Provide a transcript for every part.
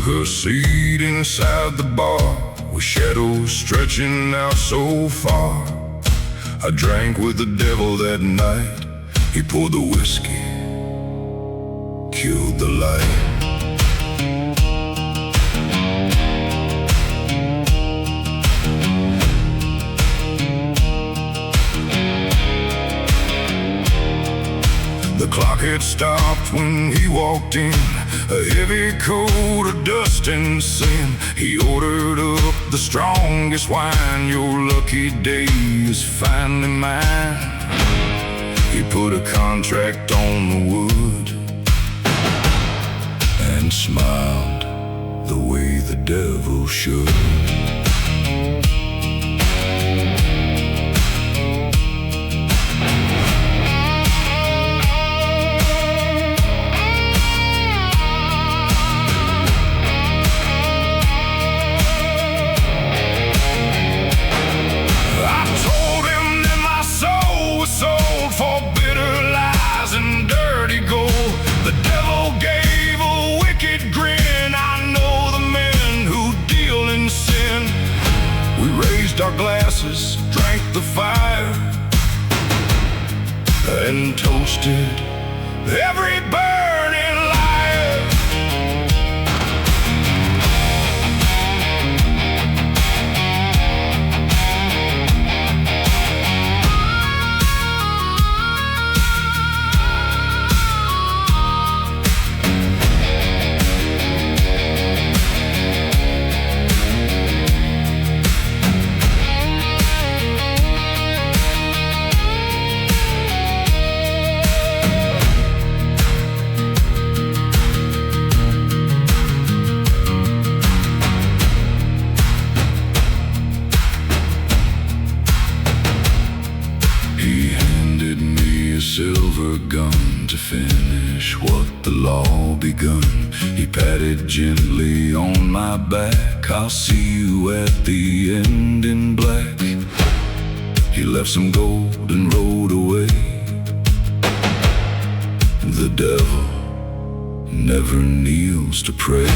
her seat inside the bar, with shadows stretching out so far. I drank with the devil that night. He poured the whiskey, killed the light. The clock had stopped when he walked in, a heavy coat of dust and sin. He ordered up the strongest wine. Your lucky day is finally mine. He put a contract on the wood and smiled the way the devil should. Our glasses, drank the fire, and toasted every burning liar. Silver gun to finish what the law begun. He patted gently on my back. I'll see you at the end in black. He left some gold and rode away. The devil never kneels to pray.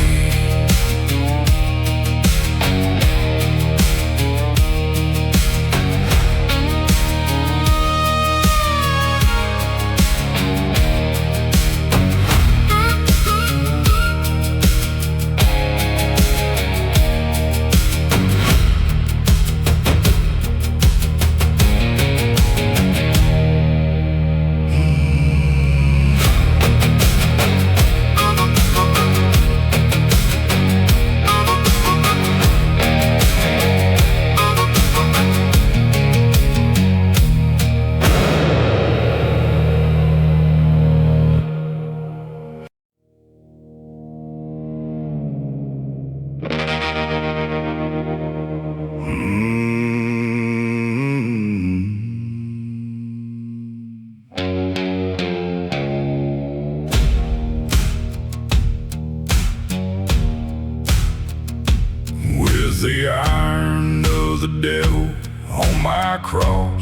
The iron of the devil on my cross,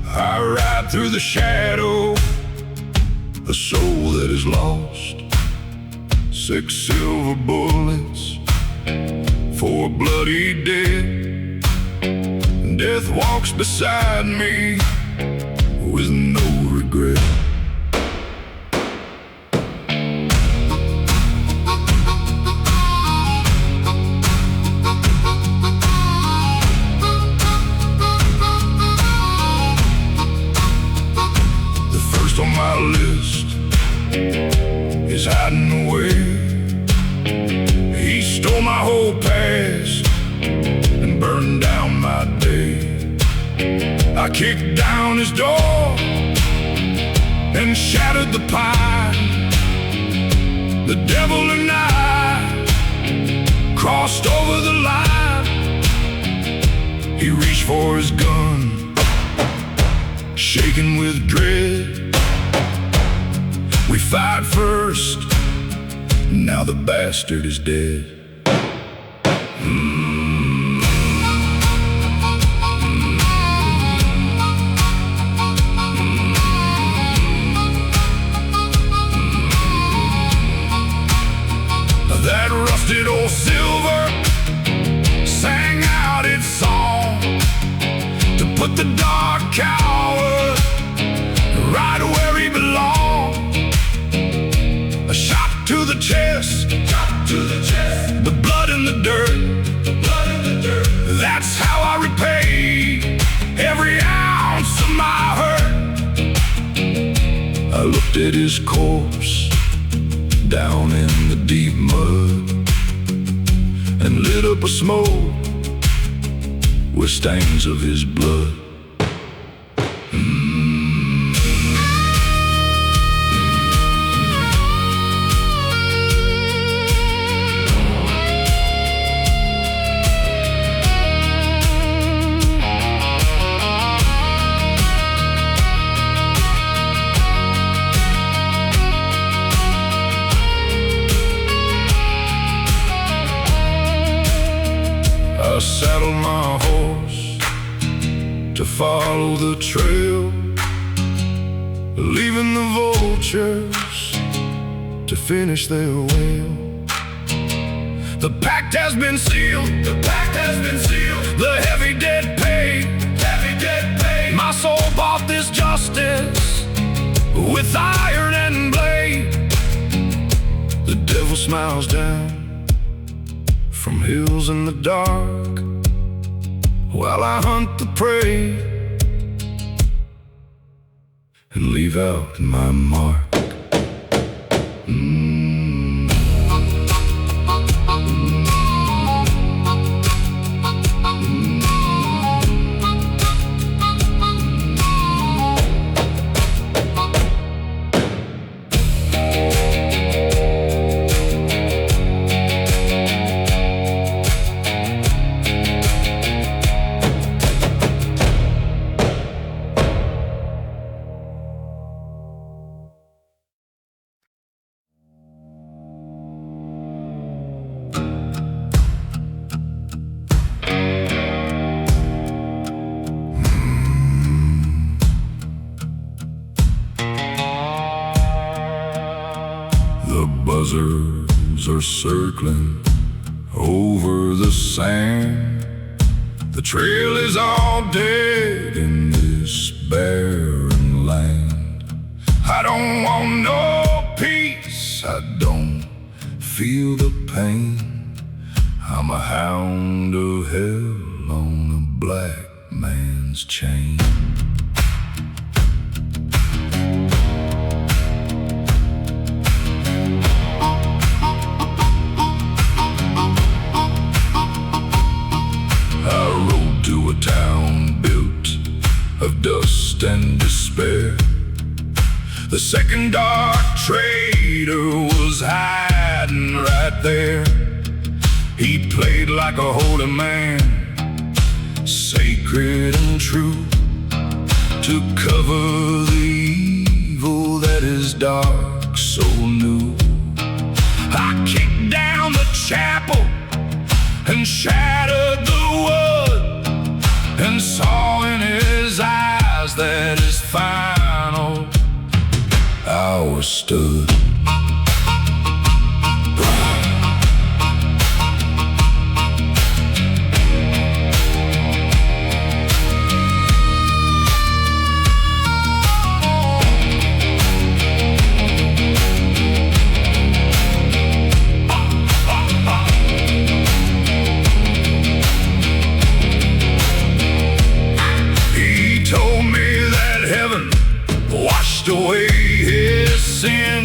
I ride through the shadow, a soul that is lost. 6 silver bullets for a bloody dead. Death walks beside me with no regret. On my list is hiding away. He stole my whole past and burned down my day. I kicked down his door and shattered the pie. The devil and I crossed over the line. He reached for his gun, shaking with dread. We fight first, now the bastard is dead. That the dark hour, right where he belonged. A shot to the chest, the blood in the dirt. That's how I repay every ounce of my hurt. I looked at his corpse down in the deep mud and lit up a smoke with stains of his blood. I saddled my horse to follow the trail, leaving the vultures to finish their wail. The pact has been sealed, the heavy debt paid, My soul bought this justice with iron and blade. The devil smiles down from hills in the dark while I hunt the prey and leave out my mark. The buzzards are circling over the sand. The trail is all dead in this barren land. I don't want no peace, I don't feel the pain. I'm a hound of hell on a black man's chain. To a town built of dust and despair. The second dark traitor was hiding right there. He played like a holy man, sacred and true, to cover the evil that his dark soul knew. I kicked down the chapel and shattered the wood, and saw in his eyes that his final hour stood. Away his sin,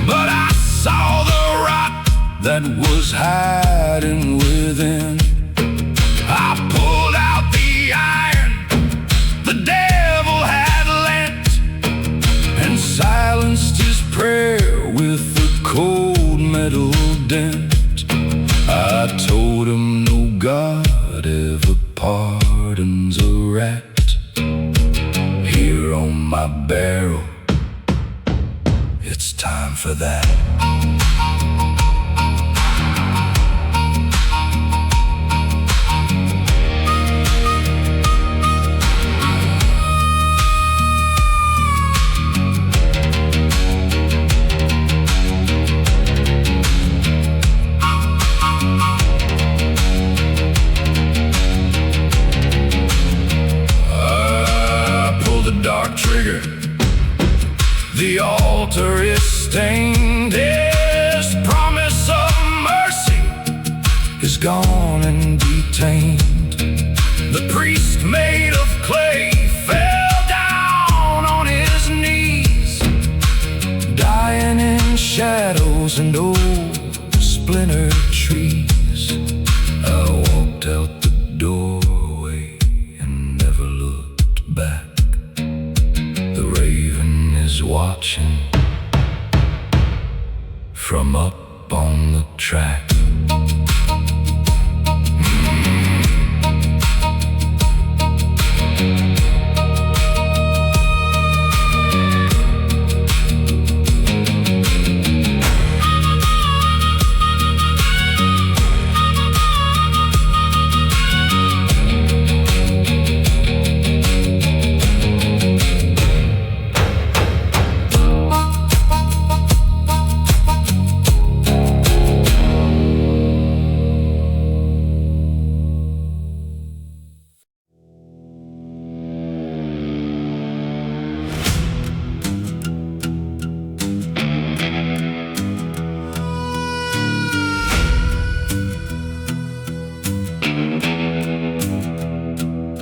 but I saw the rot that was hiding within. I pulled out the iron the devil had lent, and silenced his prayer with a cold metal dent. I told him no God ever pardons a rat. Here on my barrel, it's time for that. dark trigger. The altar is stained. His promise of mercy is gone and detained. The priest made of clay fell down on his knees, dying in shadows and old splintered trees. I walked out the doorway and never looked back. The raven is watching from up on the track.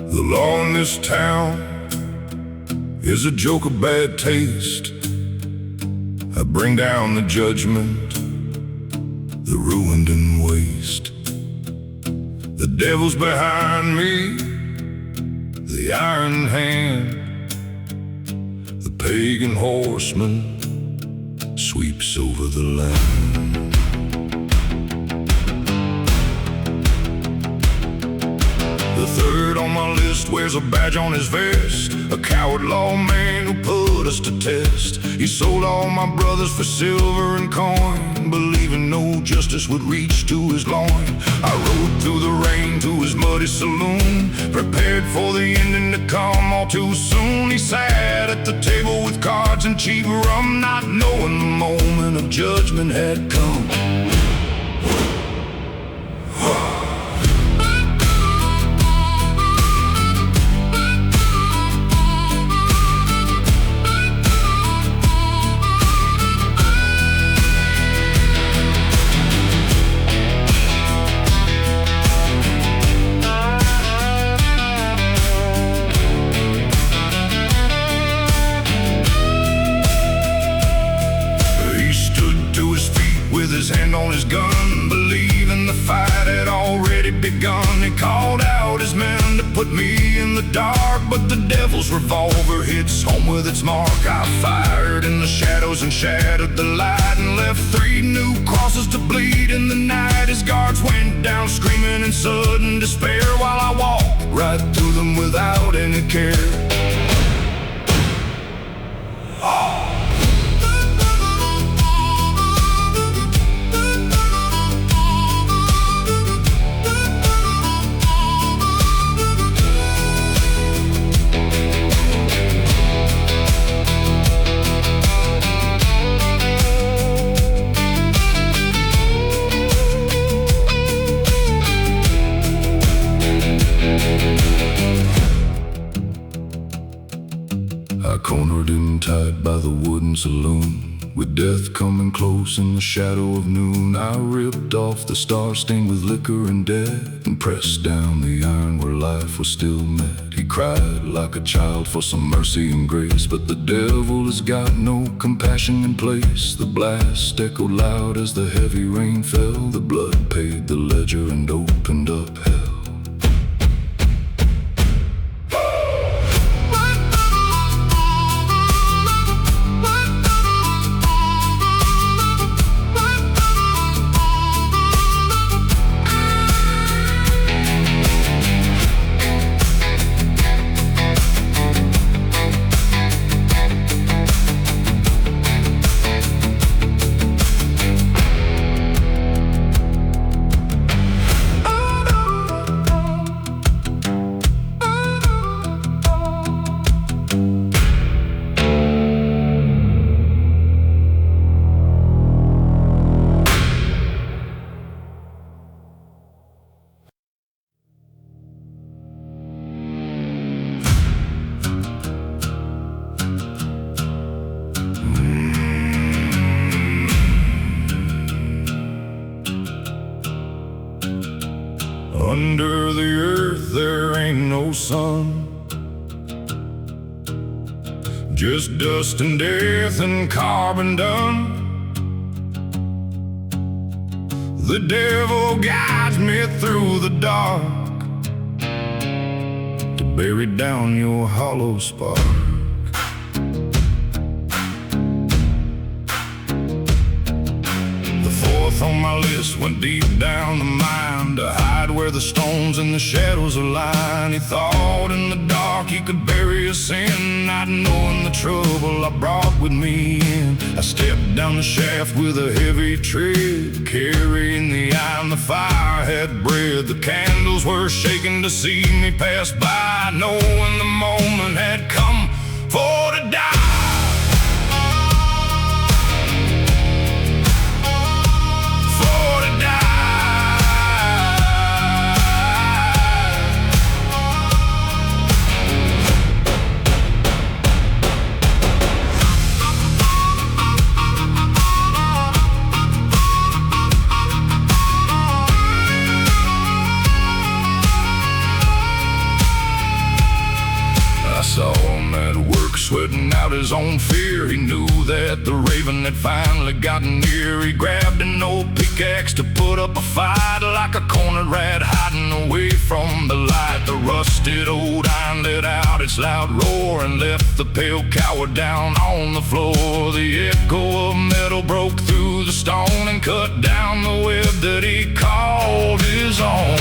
The law in this town is a joke of bad taste. I bring down the judgment, the ruined and waste. The devil's behind me, the iron hand. The pagan horseman sweeps over the land. The third on my list wears a badge on his vest, a coward lawman who put us to test. He sold all my brothers for silver and coin, believing no justice would reach to his loin. I rode through the rain to his muddy saloon, prepared for the ending to come all too soon. He sat at the table with cards and cheap rum, not knowing the moment of judgment had come. With his hand on his gun, believing the fight had already begun. He called out his men to put me in the dark, but the devil's revolver hits home with its mark. I fired in the shadows and shattered the light, and left 3 new crosses to bleed in the night. His guards went down screaming in sudden despair, while I walked right through them without any care. I cornered and tied by the wooden saloon, with death coming close in the shadow of noon. I ripped off the star stained with liquor and death, and pressed down the iron where life was still met. He cried like a child for some mercy and grace, but the devil has got no compassion in place. The blast echoed loud as the heavy rain fell. The blood paid the ledger and opened up hell. Under the earth there ain't no sun, just dust and death and carbon dung. The devil guides me through the dark to bury down your hollow spark. The fourth on my list went deep down the mine to hide where the stones and the shadows align. He thought in the dark he could bury his sin, not knowing the trouble I brought with me in. I stepped down the shaft with a heavy tread, carrying the iron the fire had bred. The candles were shaking to see me pass by, knowing the moment had come for to die. Sweating out his own fear, he knew that the raven had finally gotten near. He grabbed an old pickaxe to put up a fight, like a cornered rat hiding away from the light. The rusted old iron let out its loud roar and left the pale coward down on the floor. The echo of metal broke through the stone and cut down the web that he called his own.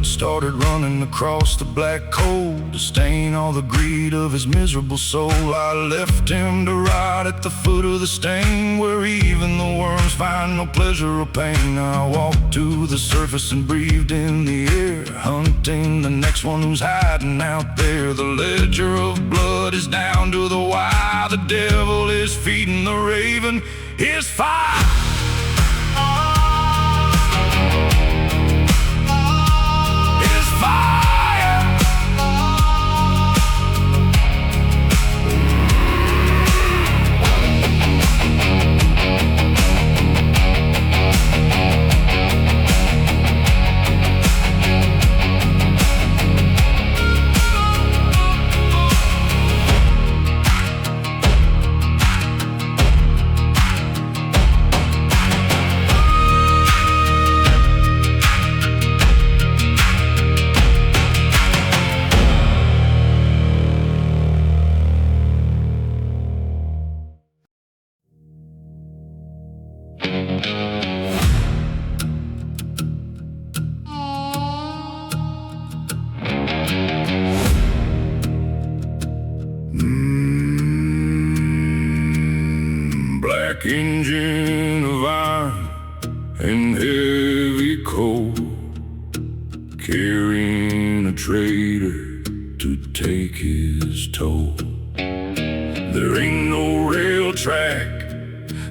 Started running across the black coal to stain all the greed of his miserable soul. I left him to rot at the foot of the stain, where even the worms find no pleasure or pain. I walked to the surface and breathed in the air, hunting the next one who's hiding out there. The ledger of blood is down to the wire. The devil is feeding the raven his fire. Black engine of iron and heavy coal, carrying a traitor to take his toll. There ain't no rail track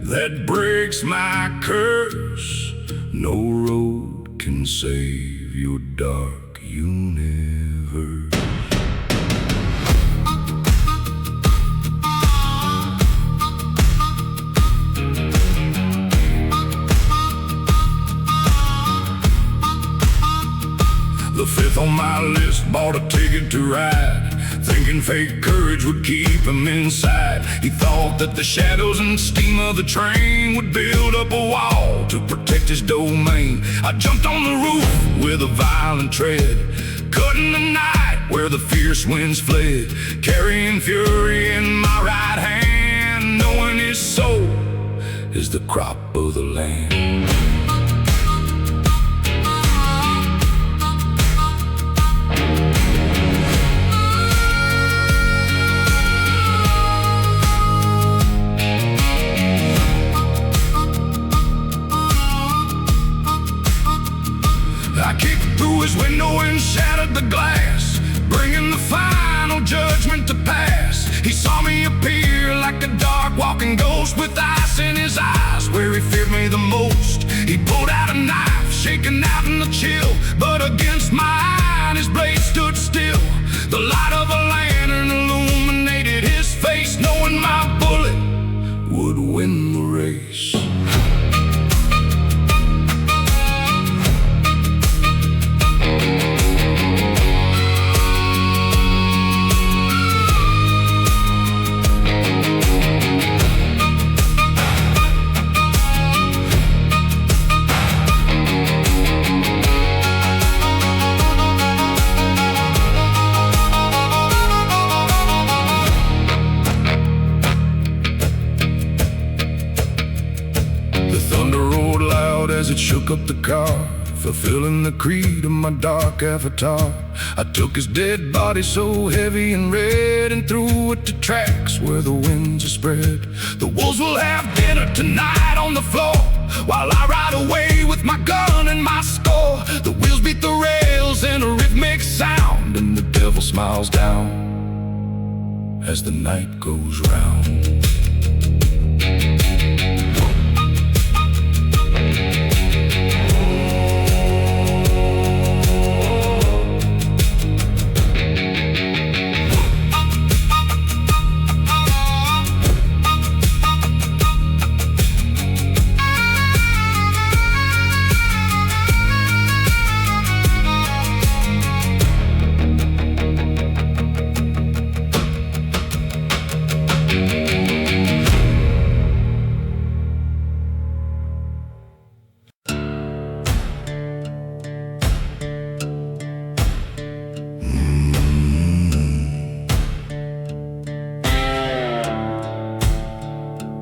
that breaks my curse. No road can save your dark universe. The fifth on my list bought a ticket to ride, thinking fake courage would keep him inside. He thought that the shadows and steam of the train would build up a wall to protect his domain. I jumped on the roof with a violent tread, cutting the night where the fierce winds fled, carrying fury in my right hand, knowing his soul is the crop of the land. I keep turned to pass. He saw me appear like a dark walking ghost with ice in his eyes. Where he feared me the most, he pulled out a knife, shaking out in the chill. But against my eye, his blade stood still. The light of a lantern illuminated his face, knowing my bullet would win the race. As it shook up the car, fulfilling the creed of my dark avatar. I took his dead body so heavy and red and threw it to tracks where the winds are spread. The wolves will have dinner tonight on the floor, while I ride away with my gun and my score. The wheels beat the rails in a rhythmic sound, and the devil smiles down as the night goes round.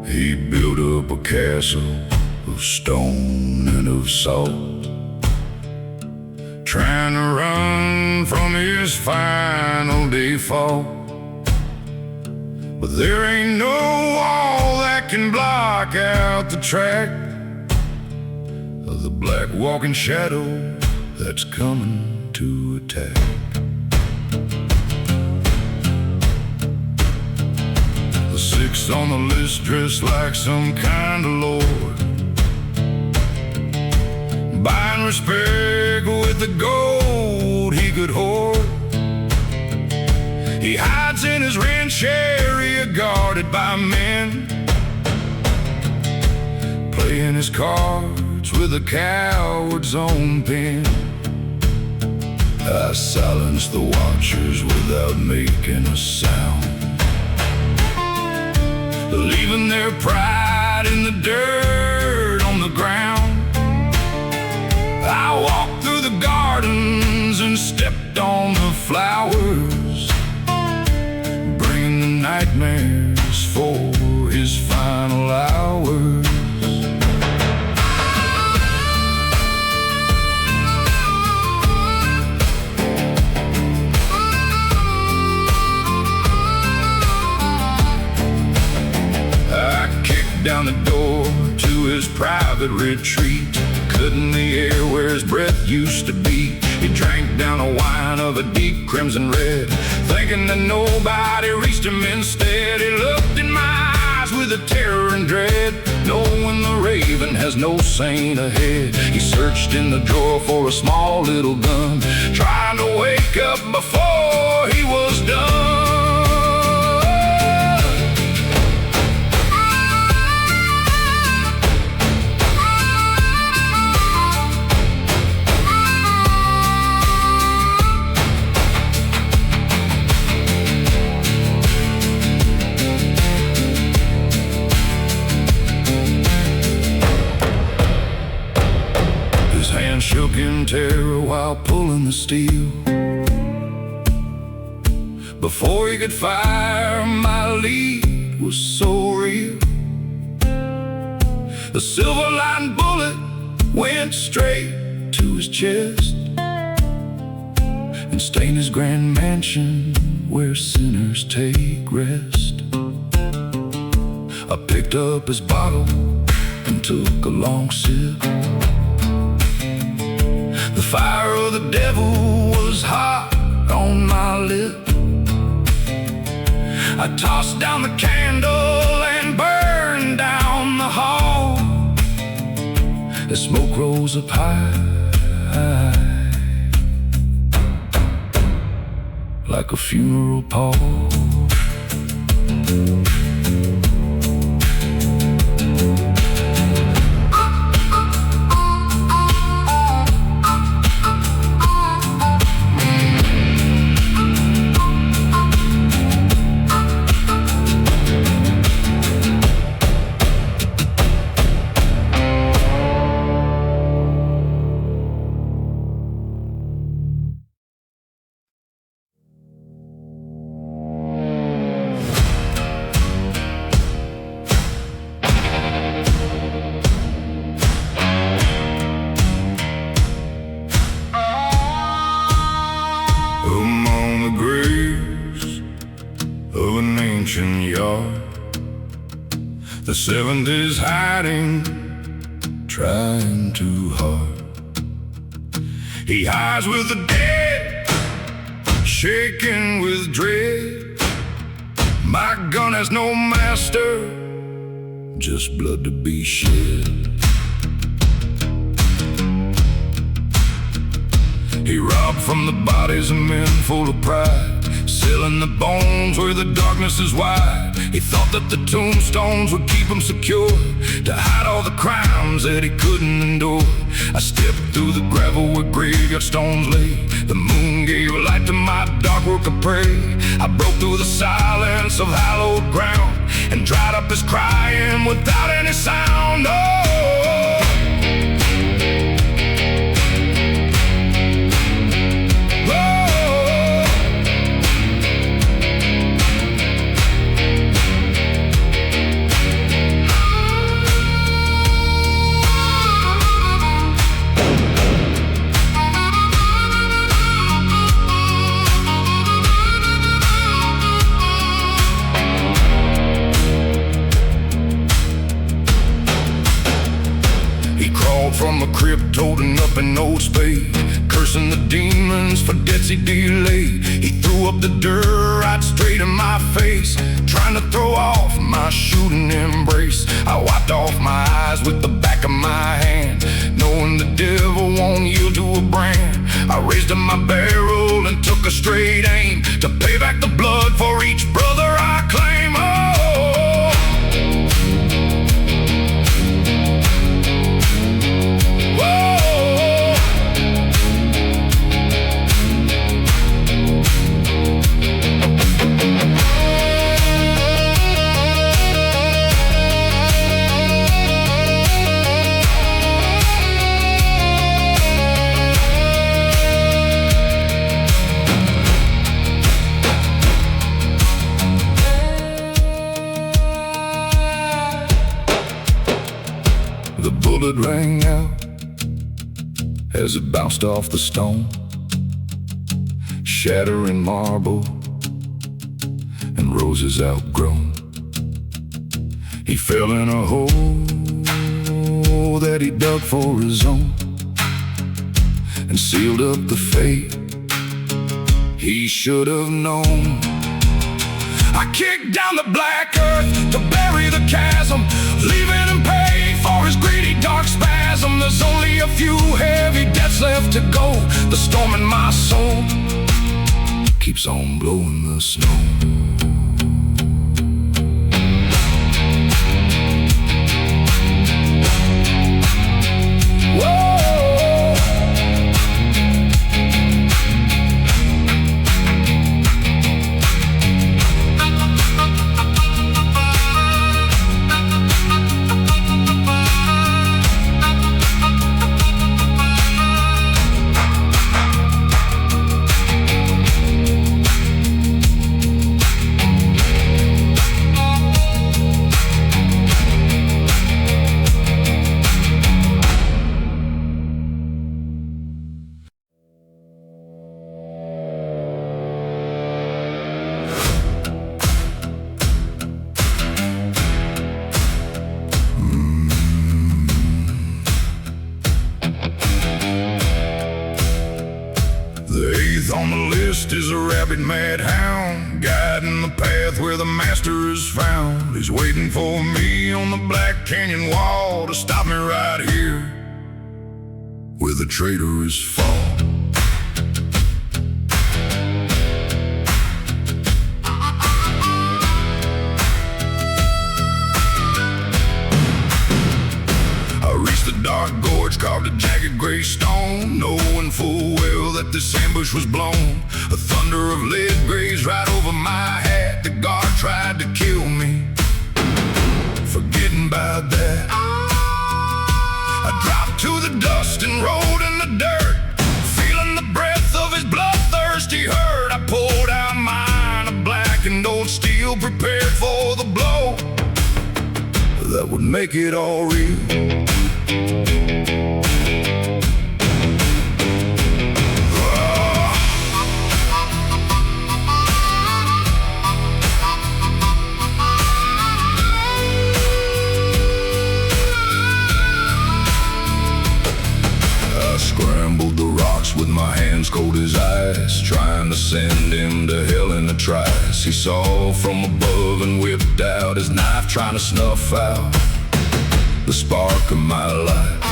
He built up a castle of stone and of salt, trying to run from his final default. But there ain't no wall that can block out the track of the black walking shadow that's coming to attack. The six on the list dressed like some kind of lord, buying respect with the gold he could hoard. He hides in his ranch area guarded by men, playing his cards with a coward's own pen. I silence the watchers without making a sound, leaving their pride in the dirt on the ground. I walked through the gardens and stepped on the flowers, bringing the nightmares for his final hours. Down the door to his private retreat, cutting the air where his breath used to be. He drank down a wine of a deep crimson red, thinking that nobody reached him instead. He looked in my eyes with a terror and dread, knowing the raven has no saint ahead. He searched in the drawer for a small little gun, trying to wake up before he was done. Shook in terror while pulling the steel. Before he could fire, my lead was so real. The silver-lined bullet went straight to his chest and stained his grand mansion where sinners take rest. I picked up his bottle and took a long sip. The fire of the devil was hot on my lip. I tossed down the candle and burned down the hall. The smoke rose up high, like a funeral pall. Among the graves of an ancient yard, the seventh is hiding, trying too hard. He hides with the dead, shaking with dread. My gun has no master, just blood to be shed. He robbed from the bodies of men full of pride, selling the bones where the darkness is wide. He thought that the tombstones would keep him secure, to hide all the crimes that he couldn't endure. I stepped through the gravel where graveyard stones lay. The moon gave light to my dark work of prey. I broke through the silence of hallowed ground and dried up his crying without any sound. Oh! From a crypt toting up an old spade, cursing the demons for debts he delayed. He threw up the dirt right straight in my face, trying to throw off my shooting embrace. I wiped off my eyes with the back of my hand, knowing the devil won't yield to a brand. I raised up my barrel and took a straight aim, to pay back the blood for each brother I claim. Oh! The bullet rang out as it bounced off the stone, shattering marble and roses outgrown. He fell in a hole that he dug for his own, and sealed up the fate he should have known. I kicked down the black earth to bury the chasm, leaving him pay for his greedy dark spasm. There's only a few heavy debts left to go. The storm in my soul keeps on blowing the snow. On the list is a rabid mad hound, guiding the path where the master is found. He's waiting for me on the Black Canyon wall to stop me right here where the traitor is fall. Dark gorge carved a jagged gray stone, knowing full well that this ambush was blown. A thunder of lead grazed right over my hat. The guard tried to kill me, forgetting about that. I dropped to the dust and rolled in the dirt, feeling the breath of his bloodthirsty hurt. I pulled out mine, a blackened old steel, prepared for the blow that would make it all real. I scrambled the rocks with my hands cold as ice, trying to send him to hell in a trice. He saw from above and whipped out his knife, trying to snuff out the spark of my life.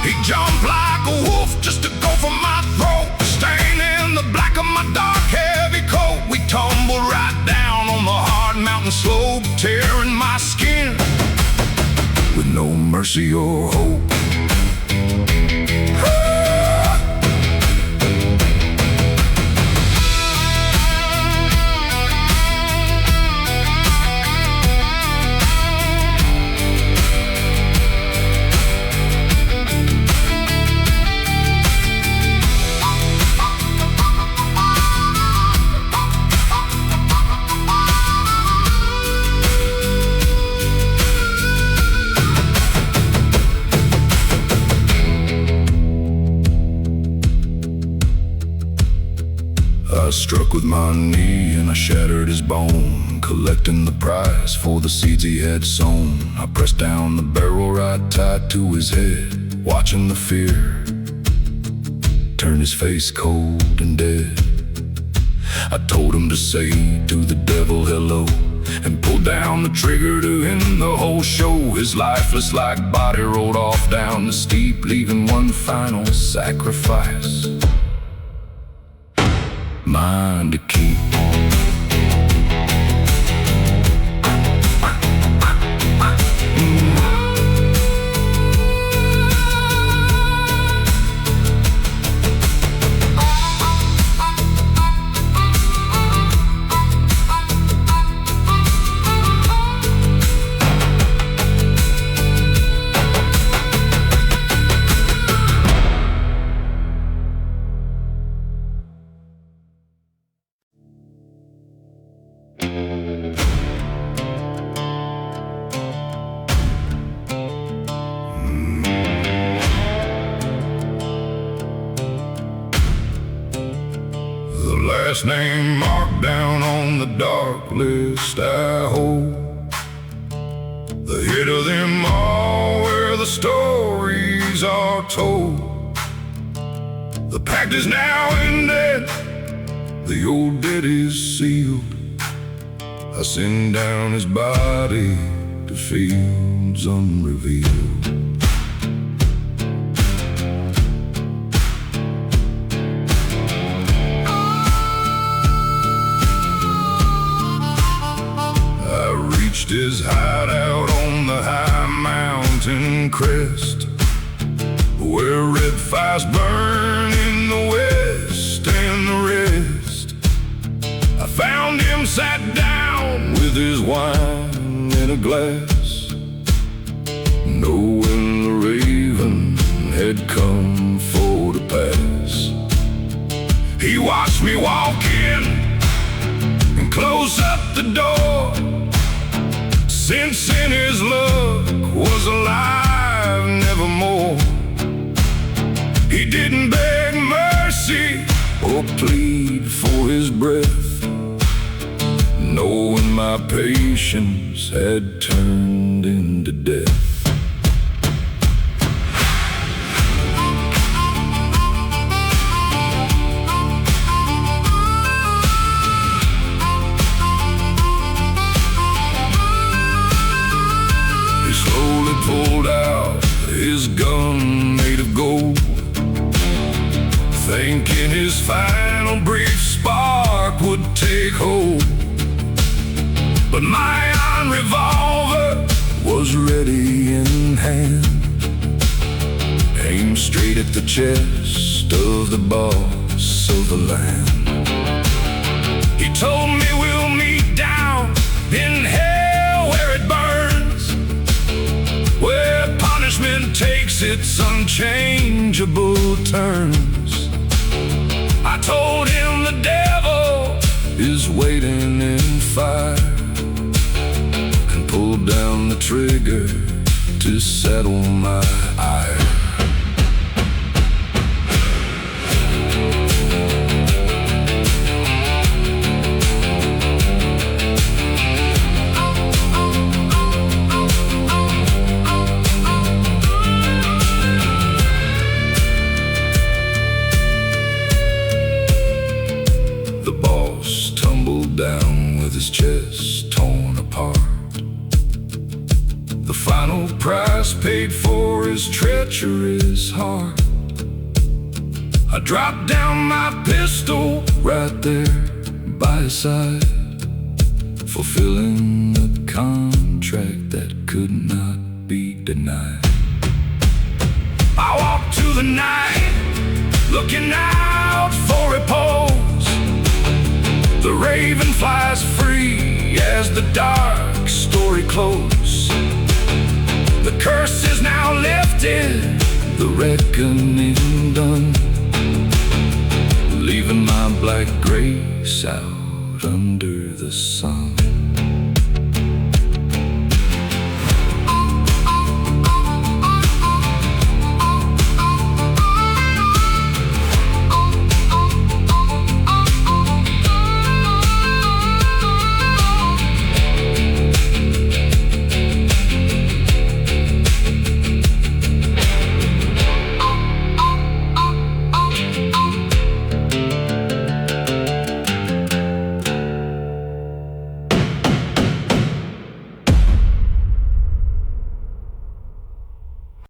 He jumped like a wolf just to go for my throat, staining the black of my dark heavy coat. We tumbled right down on the hard mountain slope, tearing my skin with no mercy or hope. I struck with my knee and I shattered his bone, collecting the price for the seeds he had sown. I pressed down the barrel right tight to his head, watching the fear turn his face cold and dead. I told him to say to the devil hello, and pulled down the trigger to end the whole show. His lifeless like body rolled off down the steep, leaving one final sacrifice, mine to keep. Last name marked down on the dark list I hold, the hit of them all where the stories are told. The pact is now ended, the old debt is sealed. I send down his body to fields unrevealed. His hideout on the high mountain crest, where red fires burn in the west and the rest. I found him sat down with his wine in a glass, knowing the raven had come for to pass. He watched me walk in and close up the door, sensing his luck was alive nevermore. He didn't beg mercy or plead for his breath, knowing my patience had turned into death. thinking his final brief spark would take hold. But my iron revolver was ready in hand, aimed straight at the chest of the boss of the land. He told me we'll meet down in hell where it burns, where punishment takes its unchangeable turns. I told him the devil is waiting in fire, and pulled down the trigger to settle my ire. Down with his chest torn apart, the final price paid for his treacherous heart. I dropped down my pistol right there by his side, fulfilling a contract that could not be denied. I walked to the night, looking out for repose. The raven flies free as the dark story closes. The curse is now lifted, the reckoning done, leaving my black grace out under the sun.